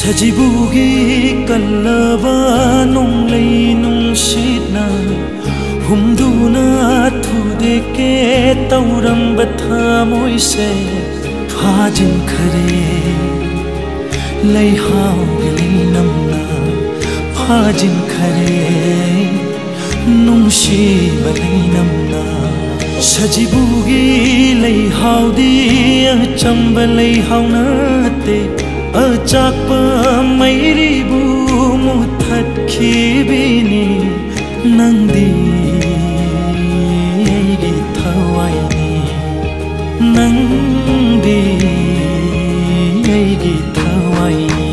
Sajibugi kalaba nung lay nung sitna humduna thude ke tauram batha moi se phajin khare lay hao lay namna phajin khare nung shi balay namna sajibugi lay hao di chamba lay hao na te achakpa mairibu muthatkibini nangdi aigi thawaini nangdi aigi thawaini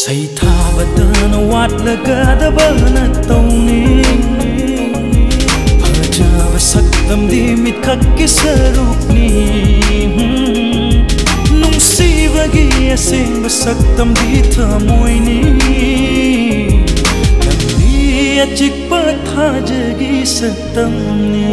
Say thabadana wat lagadaba na tawni Pajava saktam di mitkaki sarukni Nungsibagi asingba saktam di thamoyni Nandi achikpa thajagi saktamni